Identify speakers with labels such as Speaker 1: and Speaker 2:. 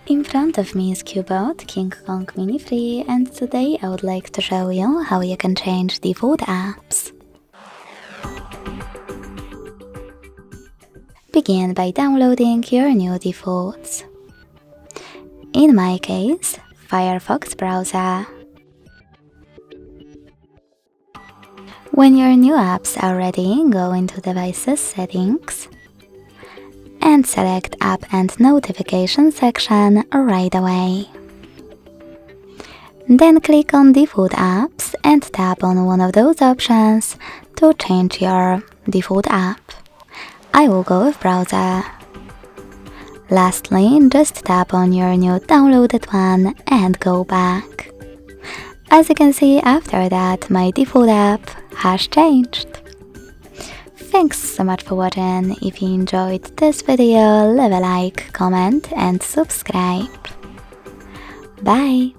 Speaker 1: In front of me is Cubot King Kong Mini free, and today I would like to show you how you can change default apps. Begin by downloading your new defaults. In my case, Firefox browser. When your new apps are ready, go into Devices Settings and select App and Notification section right away. Then click on Default Apps and tap on one of those options to change your default app. I will go with Browser. Lastly, just tap on your new downloaded one and go back. As you can see, after that, my default app has changed. Thanks so much for watching. If you enjoyed this video, leave a like, comment and subscribe. Bye!